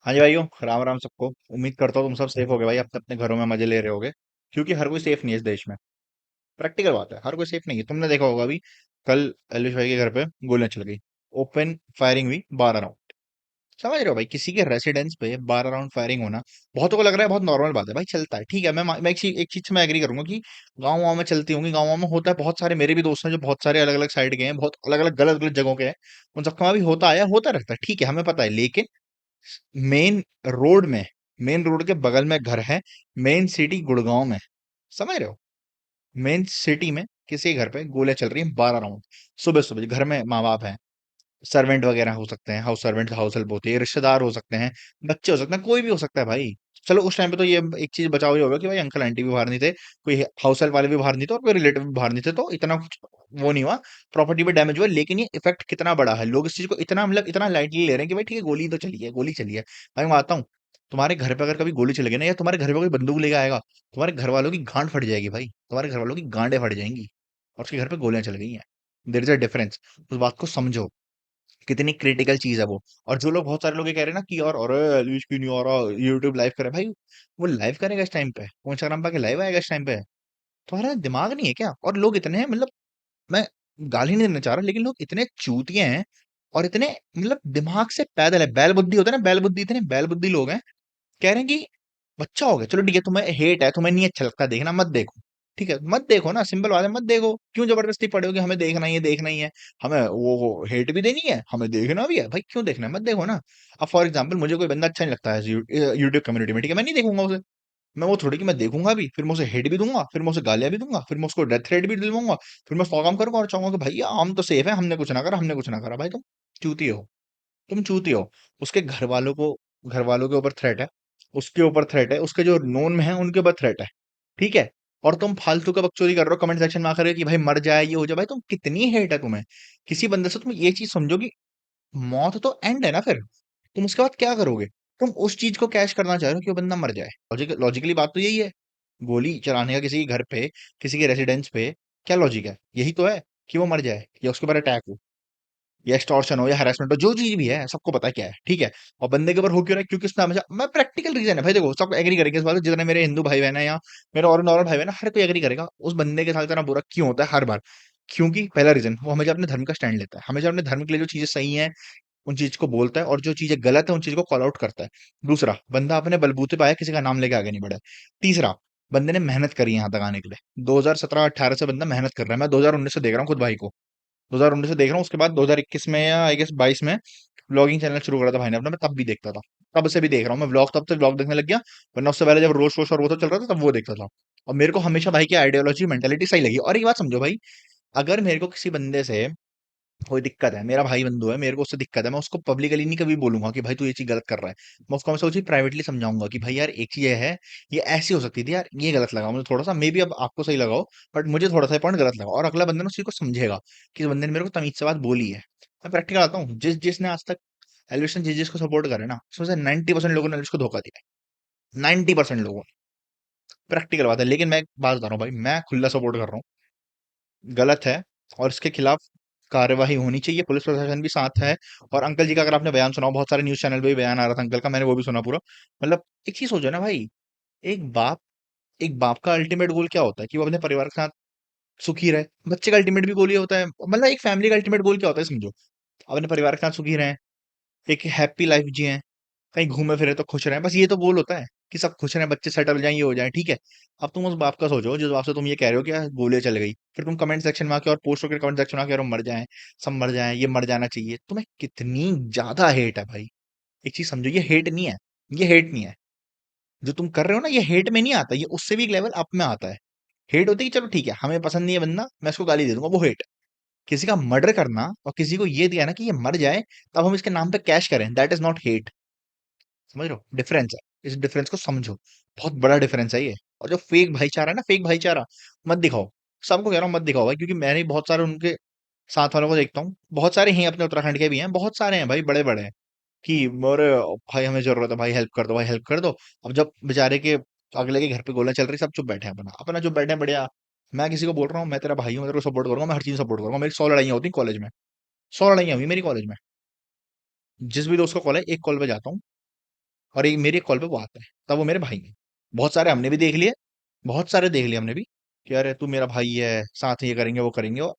हाँ जी भाइयों, राम राम सबको। उम्मीद करता हूँ तुम सब सेफ हो गए भाई, अपने अपने घरों में मजे ले रहे होगे। क्योंकि हर कोई सेफ नहीं है इस देश में। प्रैक्टिकल बात है, हर कोई सेफ नहीं है। तुमने देखा होगा अभी कल एलिश भाई के घर पे गोलियां चल गई। ओपन फायरिंग हुई 12 राउंड। समझ रहे हो भाई, किसी के रेसिडेंस पे 12 राउंड फायरिंग होना बहुतों को लग रहा है बहुत नॉर्मल बात है भाई, चलता है, ठीक है। मैं एक चीज से मैं एग्री करूंगा कि गाँव में चलती होंगी, गाँव में होता है। बहुत सारे मेरे भी दोस्त हैं जो बहुत सारे अलग अलग साइड के हैं, बहुत अलग अलग गलत गलत जगहों के हैं। उन सबका वहाँ भी होता आया होता रहता है, ठीक है, हमें पता है। लेकिन मेन रोड में, मेन रोड के बगल में घर है। मेन सिटी गुड़गांव में, समझ रहे हो। मेन सिटी में किसी के घर पे गोलियां चल रही हैं 12 राउंड। सुबह सुबह घर में माँ बाप हैं, सर्वेंट वगैरह हो सकते हैं, हाउस सर्वेंट, हाउस हेल्प होती है, रिश्तेदार हो सकते हैं, बच्चे हो सकते हैं, कोई भी हो सकता है भाई। चलो उस टाइम पे तो ये एक चीज बचाव ये होगा कि भाई अंकल आंटी भी बाहर नहीं थे, कोई हाउस हेल्प वाले भी बाहर नहीं थे और कोई रिलेटिव भी बाहर नहीं थे, तो इतना कुछ वो नहीं हुआ। प्रॉपर्टी पे डैमेज हुआ, लेकिन ये इफेक्ट कितना बड़ा है, लोग इस चीज को इतना मतलब इतना लाइटली ले रहे हैं कि भाई ठीक है, गोली तो चली है, गोली चली है। भाई मैं आता हूँ, तुम्हारे घर पे अगर कभी गोली चली गई ना, या तुम्हारे घर पे कोई बंदूक लेके आएगा, तुम्हारे घर वालों की गांड फट जाएगी भाई, तुम्हारे घर वालों की गांडें फट जाएंगी। और उसके घर पे गोलियां चल गई हैं। There is a difference. उस बात को समझो, कितनी क्रिटिकल चीज है वो। और जो लोग, बहुत सारे लोग ये कह रहे हैं ना कि यार अरे एलिश क्यों नहीं आ रहा, यूट्यूब लाइव करे भाई। वो लाइव करेगा इस टाइम पे, वो इंस्टाग्राम पे लाइव आएगा इस टाइम पे। तुम्हारा दिमाग नहीं है क्या? और लोग इतने हैं, मतलब मैं गाली नहीं देना चाह रहा, लेकिन लोग इतने चूतिए हैं और इतने मतलब दिमाग से पैदल है, बैल बुद्धि होता है ना, बैल बुद्धि, इतने बैल बुद्धि लोग हैं। कह रहे हैं कि बच्चा हो गया, चलो ठीक है, तुम्हें हेट है, तुम्हें नहीं अच्छा लगता देखना, मत देखो। ठीक है, मत देखो ना, सिंपल बात है, मत देखो। क्यों जबरदस्ती पड़े हो कि हमें देखना ही है, देखना ही है। हमें वो हेट भी देनी है, हमें देखना भी है भाई, क्यों देखना है, मत देखो ना। अब फॉर एग्जाम्पल मुझे कोई बंदा अच्छा नहीं लगता है यूट्यूब कम्युनिटी में, ठीक है, मैं नहीं देखूंगा उसे। मैं वो थोड़ी कि मैं देखूंगा भी, फिर मैं उसे हेट भी दूंगा, फिर मैं उसे गालियां भी दूंगा, फिर मैं उसको डेथ थ्रेट भी दिलवाऊंगा, फिर मैं सौ काम करूंगा और चाहूंगा कि भैया हम तो सेफ है, हमने कुछ ना करा, हमने कुछ ना करा। भाई तुम चूती हो, तुम चूती हो। उसके घर वालों को, घर वालों के ऊपर थ्रेट है, उसके ऊपर थ्रेट है, उसके जो नोन में है उनके ऊपर थ्रेट है, ठीक है। और तुम फालतू का बकचोदी कर रहे हो कमेंट सेक्शन में आकर कि भाई मर जाए, ये हो जाए। भाई तुम कितनी हेट है तुम्हें किसी बंदे से। तुम ये चीज समझो कि मौत तो एंड है ना, फिर तुम उसके बाद क्या करोगे? तुम उस चीज को कैश करना चाह रहे हो कि वो बंदा मर जाए। लॉजिकली बात तो यही है। गोली चलाने का किसी के घर पे, किसी के रेसिडेंस पे, क्या लॉजिक है? यही तो है कि वो मर जाए या उसके ऊपर अटैक हो, या एक्सटॉर्शन हो, या हरासमेंट हो, जो चीज भी है सबको पता है क्या है, ठीक है। और बंदे के ऊपर हो क्यों रहा है? क्योंकि उसने हमेशा, मैं प्रैक्टिकल रीजन है भाई, देखो सब एग्री करेंगे इस बात पे, जितने मेरे हिंदू भाई बहन है या मेरे और नॉर्मल भाई बहन है, हर कोई एग्री करेगा उस बंदे के साथ इतना बुरा क्यों होता है हर बार। क्योंकि पहला रीजन, वो हमेशा अपने धर्म का स्टैंड लेता है, हमेशा अपने धर्म के लिए जो चीजें सही हैं उन चीज को बोलता है, और जो चीजें गलत है उन चीज को कॉल आउट करता है। दूसरा, बंदा अपने बलबूते पे आया, किसी का नाम लेके आगे नहीं बढ़ा है। तीसरा, बंदे ने मेहनत करी यहाँ तक आने के लिए, 2017-18 से बंदा मेहनत कर रहा है। मैं 2019 से देख रहा हूँ खुद भाई को, 2019 से देख रहा हूँ। उसके बाद 2021 में या आई गेस 22 में व्लॉगिंग चैनल शुरू करा था भाई ने अपना, मैं तब भी देखता था। तब से भी देख रहा हूँ मैं व्लॉग, तब से व्लॉग देखने लग गया। वरना उससे पहले जब रोस्ट वोस्ट और वो तो चल रहा था तब वो देखता था। और मेरे को हमेशा भाई की आइडियोलॉजी, मेंटेलिटी सही लगी। और एक बात समझो भाई, अगर मेरे को किसी बंदे से कोई दिक्कत है, मेरा भाई बंधु है, मेरे को उससे दिक्कत है, मैं उसको पब्लिकली नहीं कभी बोलूंगा कि भाई तू ये चीज गलत कर रहा है। मैं उसको हमेशा वो चीज प्राइवेटली समझाऊंगा कि भाई यार एक चीज ये है, ये ऐसी हो सकती थी यार, ये गलत लगा मुझे थोड़ा सा, मे बी अब आपको सही लगाओ, बट मुझे थोड़ा सा पॉइंट गलत लगा। और अगला बंदा ना उस चीज को समझेगा कि इस बंदे ने मेरे को तमीज से बात बोली है। मैं प्रैक्टिकल आता हूँ, जिसने आज तक एलिवेशन जिस जिसको सपोर्ट करे ना, उसमें से 90% लोगों ने एलिवेशन को धोखा दिया है, 90% लोगों ने। प्रैक्टिकल बात है। लेकिन मैं एक बात बता रहा हूँ भाई, मैं खुला सपोर्ट कर रहा हूँ, गलत है और इसके खिलाफ कार्यवाही होनी चाहिए, पुलिस प्रशासन भी साथ है। और अंकल जी का अगर आपने बयान सुना हो, बहुत सारे न्यूज चैनल पे भी बयान आ रहा था अंकल का, मैंने वो भी सुना पूरा। मतलब एक चीज सोचो ना भाई, एक बाप, एक बाप का अल्टीमेट गोल क्या होता है? कि वो अपने परिवार के साथ सुखी रहे। बच्चे का अल्टीमेट भी गोल ये होता है, मतलब एक फैमिली का अल्टीमेट गोल क्या होता है समझो, अपने परिवार के साथ सुखी रहें, एक हैप्पी लाइफ जिए, कहीं घूमे फिरे तो खुश रहें, बस ये तो गोल होता है कि सब खुश रहें, बच्चे सेटल हो जाएं, ये हो जाए, ठीक है। अब तुम उस बाप का सोचो जिस बाप से तुम ये कह रहे हो कि यार गोलियां चल गई, फिर तुम कमेंट सेक्शन में आके और पोस्ट करके कमेंट सेक्शन में आके यार वो मर जाएं, सब मर जाएं, ये मर जाना चाहिए, तुम्हें कितनी ज्यादा हेट है भाई। एक चीज समझो, ये हेट नहीं है, ये हेट नहीं है। जो तुम कर रहे हो ना, ये हेट में नहीं आता, ये उससे भी एक लेवल अप में आता है। हेट होती है कि चलो ठीक है, हमें पसंद नहीं है बंदा, मैं इसको गाली दे दूंगा, वो हेट। किसी का मर्डर करना और किसी को ये दिया ना कि ये मर जाए, तब हम इसके नाम पे कैश करें, दैट इज नॉट हेट। समझ रहे हो, डिफरेंस है। इस डिफरेंस को समझो, बहुत बड़ा डिफरेंस है ये। और जो फेक भाईचारा है ना, फेक भाईचारा मत दिखाओ। सबको कह रहा हूँ मत दिखाओ भाई, क्योंकि मैंने भी बहुत सारे उनके साथ वालों को देखता हूँ, बहुत सारे हैं अपने उत्तराखंड के भी हैं, बहुत सारे हैं भाई, बड़े बड़े हैं कि मोरे भाई हमें जरूरत है, भाई हेल्प कर दो, भाई हेल्प कर दो। अब जब बेचारे के अगले के घर पे गोला चल रही, सब चुप बैठे हैं, अपना अपना चुप बैठे हैं, बढ़िया। मैं किसी को बोल रहा हूँ मैं तेरा भाई हूँ, मैं तेरे को सपोर्ट करूंगा, मैं हर चीज सपोर्ट करूंगा। मेरी 100 लड़ाइयाँ होती कॉलेज में, 100 लड़ाइयाँ हुई मेरी कॉलेज में। जिस भी दोस्त को कॉल है, एक कॉल पे जाता हूँ, और एक मेरी कॉल पे वो आता है, तब वो मेरे भाई हैं। बहुत सारे हमने भी देख लिए, बहुत सारे देख लिए हमने भी कि अरे तू मेरा भाई है, साथ ये करेंगे वो करेंगे, और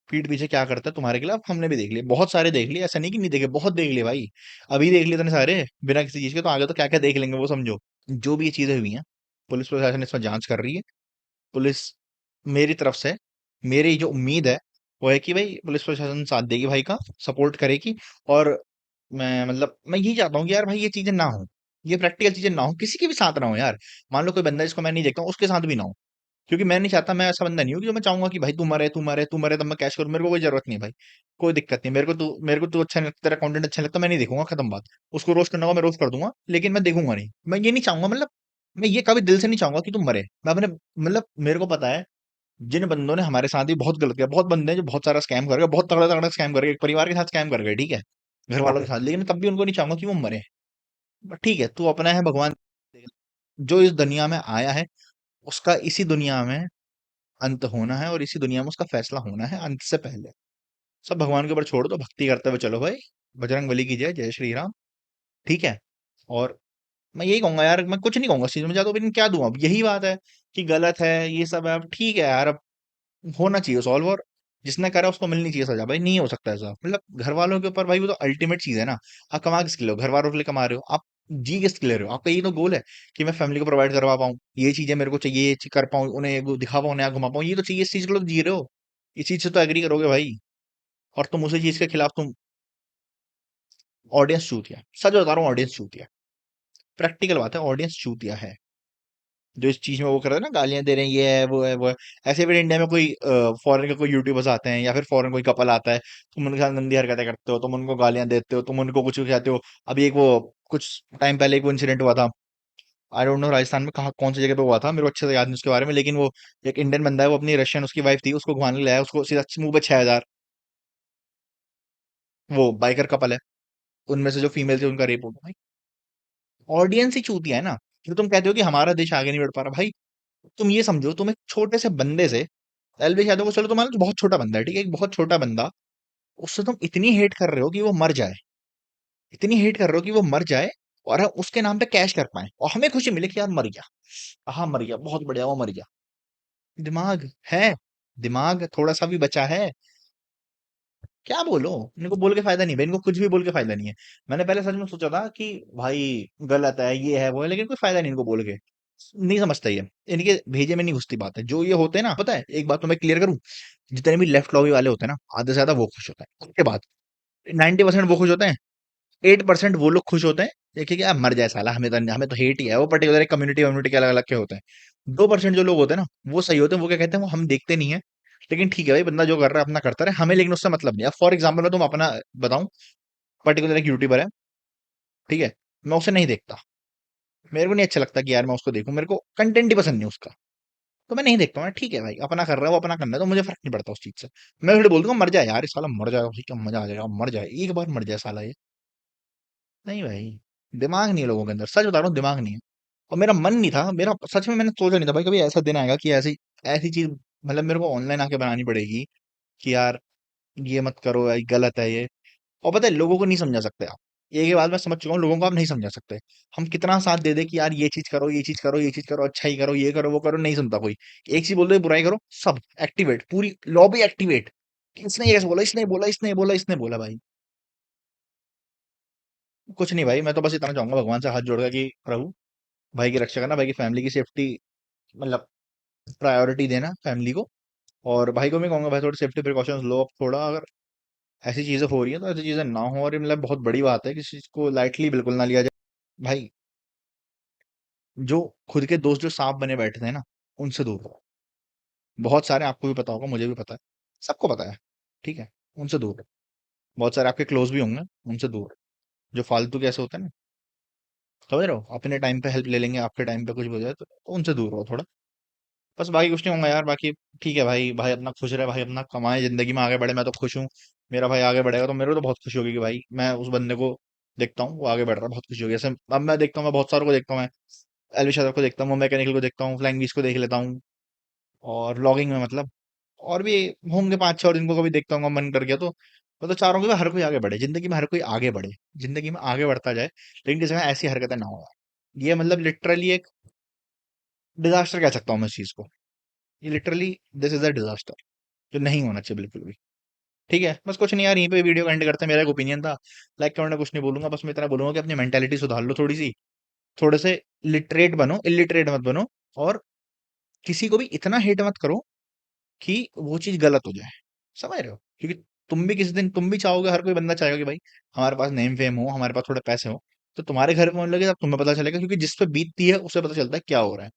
पीठ पीछे क्या करता है तुम्हारे खिलाफ, हमने भी देख लिए, बहुत सारे देख लिए, ऐसा नहीं कि नहीं देखे, बहुत देख लिए भाई। अभी देख लिए इतने सारे बिना किसी चीज के, तो आगे तो क्या क्या देख लेंगे वो समझो। जो भी ये चीजें हुई हैं, पुलिस प्रशासन इसमें जांच कर रही है। पुलिस मेरी तरफ से, मेरी जो उम्मीद है वो है कि भाई पुलिस प्रशासन साथ देगी भाई का, सपोर्ट करेगी। और मैं मतलब मैं यही चाहता हूँ कि यार भाई ये चीजें ना हो, ये प्रैक्टिकल चीजें ना हो, किसी के भी साथ ना हो यार। मान लो कोई बंदा जिसको मैं नहीं देखता हूँ, उसके साथ भी ना हो। क्योंकि मैं नहीं चाहता, मैं ऐसा बंदा नहीं हूँ कि जो मैं चाहूंगा कि भाई तू मरे तू मरे तू मरे तब मैं कैश करूँ, मेरे को कोई जरूरत नहीं है भाई। कोई दिक्कत नहीं, मेरे को तू अच्छा नहीं लगता, तेरा कंटेंट अच्छा नहीं लगता, मैं नहीं देखूंगा, खत्म बात। उसको रोस्ट करना होगा मैं रोस्ट कर दूंगा, लेकिन मैं देखूंगा नहीं, मैं ये नहीं चाहूंगा, मतलब मैं ये कभी दिल से नहीं चाहूंगा कि तू मरे। मैं अपने मतलब मेरे को पता है जिन बंदों ने हमारे साथ ही बहुत गलत किया, बहुत बंदे हैं जो बहुत सारा स्कैम कर गए, बहुत तगड़ा तगड़ा स्कैम कर गए, एक परिवार के साथ स्कैम कर गए, ठीक है, घर वालों के साथ, लेकिन तब भी उनको नहीं चाहूंगा कि वो मरे। बट ठीक है, तू अपना है, भगवान जो इस दुनिया में आया है, उसका इसी दुनिया में अंत होना है, और इसी दुनिया में उसका फैसला होना है अंत से पहले। सब भगवान के ऊपर छोड़ दो, भक्ति करते हुए चलो भाई। बजरंग बली की जय, जय श्री राम। ठीक है। और मैं यही कहूंगा यार, मैं कुछ नहीं कहूंगा इस चीज में, ज्यादा ओपिनियन क्या दूं, अब यही बात है कि गलत है ये सब है, अब ठीक है यार, अब होना चाहिए सॉल्व। और जिसने करा उसको मिलनी चाहिए सजा भाई, नहीं हो सकता ऐसा, मतलब घर वालों के ऊपर भाई, वो तो अल्टीमेट चीज है ना। आप कमा किसके लिए हो, घर वालों के लिए कमा रहे हो आप, जी किसके ले रहे हो, आपका यही तो गोल है कि मैं फैमिली को प्रोवाइड करवा पाऊँ, ये चीजें मेरे को चाहिए, ये चीज कर पाऊँ, उन्हें वो दिखा पाऊँ, उन्हें घुमा पाऊँ, ये तो चाहिए, इस चीज के लिए तो जी रहे हो। इस चीज से तो एग्री करोगे भाई। और तुम उसी चीज के खिलाफ तुम, ऑडियंस चूतिया, सच बता रहा हूँ, ऑडियंस चूतिया, प्रैक्टिकल बात है, ऑडियंस चूतिया है। जो इस चीज में वो कर रहे हैं ना, गालियां दे रहे हैं, ये है वो है वो है। ऐसे भी इंडिया में कोई फॉरेन के कोई यूट्यूबर्स आते हैं, या फिर फॉरेन कोई कपल आता है, तुम उनके साथ गंदी हरकतें करते हो, तुम उनको गालियां देते हो, तुम उनको कुछ कहते हो। अभी एक वो कुछ टाइम पहले एक वो इंसिडेंट हुआ था, आई डोंट नो राजस्थान में कहाँ कौन सी जगह पे हुआ था, मेरे को अच्छे से याद नहीं उसके बारे में, लेकिन वो एक इंडियन बंदा है, वो अपनी रशियन उसकी वाइफ थी, उसको घुमाने लाया, उसको सीधा मुंह पे 6,000। वो बाइकर कपल है, उनमें से जो फीमेल थी उनका रेप हो गया भाई। ऑडियंस ही चूतिया है ना। फिर तुम कहते हो कि हमारा देश आगे नहीं बढ़ पा रहा भाई। तुम ये समझो, तुम एक छोटे से बंदे से, एलवी यादव को चलो तुम्हारा तो बहुत छोटा बंदा है, ठीक है, एक बहुत छोटा बंदा, उससे तुम इतनी हेट कर रहे हो कि वो मर जाए, इतनी हेट कर रहे हो कि वो मर जाए, और हम उसके नाम पे कैश कर पाए, और हमें खुशी मिले कि यार मर गया, हाँ मर गया, बहुत बढ़िया, वो मर गया। दिमाग है, दिमाग थोड़ा सा भी बचा है। क्या बोलो, इनको बोल के फायदा नहीं भाई, इनको कुछ भी बोल के फायदा नहीं है। मैंने पहले सच में सोचा था कि भाई गलत है, ये है वो है, लेकिन कोई फायदा नहीं इनको बोल के, नहीं समझता ये, इनके भेजे में नहीं घुसती बात है। जो ये होते हैं ना, पता है, एक बात तो मैं क्लियर करूं, जितने भी लेफ्ट लॉबी वाले होते हैं ना, आधे से ज्यादा वो खुश होते हैं उसके बाद, 90% वो खुश होते हैं, 8% वो लोग खुश होते हैं। देखिए क्या, मर जाए साला, हमें तो हेट ही है, वो पर्टिकुलर कम्युनिटी कम्युनिटी के अलग अलग के होते हैं। 2% जो लोग होते हैं ना, वो सही होते हैं, वो क्या कहते हैं, वो हम देखते नहीं है, लेकिन ठीक है भाई, बंदा जो कर रहा है अपना करता रहे, हमें लेकिन उससे मतलब नहीं है। फॉर एग्जाम्पल मैं तुम अपना बताऊं, पर्टिकुलर एक यूट्यूबर है, ठीक है, मैं उसे नहीं देखता, मेरे को नहीं अच्छा लगता कि यार मैं उसको देखूं, मेरे को कंटेंट ही पसंद नहीं उसका, तो मैं नहीं देखता हूँ। ठीक है भाई, अपना कर रहा है वो, अपना करना है, तो मुझे फर्क नहीं पड़ता उस चीज से। मैं फिर बोल दूंगा मर जाए यार, इस साला मर जाएगा भाई, क्या मजा आ जाएगा, मर जाए एक बार, मर जाए साला ये। नहीं भाई, दिमाग नहीं है लोगों के अंदर, सच बता रहा हूँ, दिमाग नहीं है। और मेरा मन नहीं था, मेरा सच में मैंने सोचा नहीं था भाई कभी ऐसा दिन आएगा कि ऐसी ऐसी चीज, मतलब मेरे को ऑनलाइन आके बनानी पड़ेगी कि यार ये मत करो यार, गलत है ये। और पता है, लोगों को नहीं समझा सकते आप, एक ही बात मैं समझ चुका हूँ, लोगों को आप नहीं समझा सकते। हम कितना साथ दे दे कि यार ये चीज करो, ये चीज करो, ये चीज करो, अच्छा ही करो, ये करो वो करो, नहीं सुनता कोई। एक चीज बोल दो बुराई करो, सब एक्टिवेट, पूरी लॉबी एक्टिवेट, इसने ये बोला, इसने बोला, इसने बोला, इसने बोला भाई। कुछ नहीं भाई, मैं तो बस इतना चाहूंगा भगवान से हाथ जोड़ के कि प्रभु, भाई की रक्षा करना, भाई की फैमिली की सेफ्टी, मतलब प्रायोरिटी देना फैमिली को। और भाई को मैं कहूंगा भाई थोड़ी सेफ्टी प्रिकॉशंस लो अब थोड़ा, अगर ऐसी चीजें हो रही है तो ऐसी चीजें ना हो, और ये मतलब बहुत बड़ी बात है, किसी चीज को लाइटली बिल्कुल ना लिया जाए भाई। जो खुद के दोस्त जो सांप बने बैठे थे ना, उनसे दूर रहो। बहुत सारे, आपको भी पता होगा, मुझे भी पता है, सबको पता है, ठीक है, उनसे दूर रहो। बहुत सारे आपके क्लोज भी होंगे, उनसे दूर रहो। जो फालतू कैसे होते हैं ना, समझ रहे हो, अपने टाइम पे हेल्प ले लेंगे, आपके टाइम पे कुछ भी हो जाए तो उनसे दूर रहो थोड़ा। बस बाकी कुछ नहीं होगा यार, बाकी ठीक है भाई, भाई अपना खुश रहे, भाई अपना कमाए, जिंदगी में आगे बढ़े, मैं तो खुश हूँ। मेरा भाई आगे बढ़ेगा तो मेरे को तो बहुत खुशी होगी कि भाई मैं उस बंदे को देखता हूँ, वो आगे बढ़ रहा है, बहुत खुशी होगी। ऐसे अब मैं देखता हूँ, मैं बहुत सारों को देखता हूँ, मैं एलविश यादव को देखता हूँ, मैकेनिकल को देखता हूँ, फ्लाइंग बीस को देख लेता हूँ, और व्लॉगिंग में मतलब और भी होंगे 5-6 और, जिनको कभी देखता हूँ मन कर गया तो मैं तो चाह रहा हूँ कि भाई हर कोई आगे बढ़े, जिंदगी में हर कोई आगे बढ़े, जिंदगी में आगे बढ़ता जाए, लेकिन किसी में ऐसी हरकतें ना हो यार। ये मतलब लिटरली एक डिजास्टर कह सकता हूँ मैं इस चीज को। ये literally this is a disaster, जो नहीं होना चाहिए बिल्कुल भी। ठीक है, बस कुछ नहीं यार, यहीं पे वीडियो का एंड करते हैं। मेरा एक ओपिनियन था, लाइक कमेंट में कुछ नहीं बोलूंगा, बस मैं इतना बोलूंगा कि अपनी मेंटेलिटी सुधार लो थोड़ी सी, थोड़े से लिटरेट बनो, इलिटरेट मत बनो, और किसी को भी इतना हेट मत करो कि वो चीज गलत हो जाए। समझ रहे हो? क्योंकि तुम भी किसी दिन तुम भी चाहोगे, हर कोई बंदा चाहेगा कि भाई हमारे पास नेम फेम हो, हमारे पास थोड़े पैसे हो, तो तुम्हारे घर में होने लगे तब तुम्हें पता चलेगा, क्योंकि जिस पे बीतती है उसे पता चलता है क्या हो रहा है।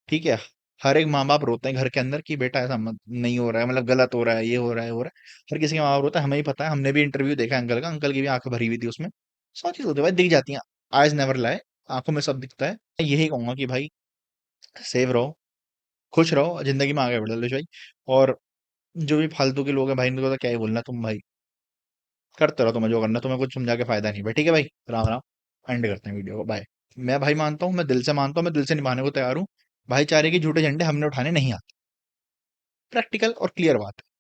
ठीक है, हर एक माँ बाप रोते हैं घर के अंदर कि बेटा ऐसा मत, नहीं हो रहा है, मतलब गलत हो रहा है, ये हो रहा है, हो रहा है। हर किसी का माँ बाप रोता है, हमें ही पता है, हमने भी इंटरव्यू देखा है अंकल का, अंकल की भी आंखें भरी हुई थी उसमें। सब चीज होती है भाई, दिख जाती हैं। आइज नेवर लाई, आंखों में सब दिखता है। मैं यही कहूंगा कि भाई सेव रहो, खुश रहो, जिंदगी में आगे बढ़ो लो भाई। और जो भी फालतू के लोग हैं भाई, इनको तो क्या ही बोलना, तुम भाई करते रहो, तुम्हें जो करना है, तुम्हें कुछ समझा के फायदा नहीं भाई। ठीक है भाई, राम राम। एंड करते हैं वीडियो को, बाय। मैं भाई मानता हूँ, मैं दिल से मानता हूँ, मैं दिल से निभाने को तैयार हूँ। भाईचारे के झूठे झंडे हमने उठाने नहीं आते। प्रैक्टिकल और क्लियर बात है।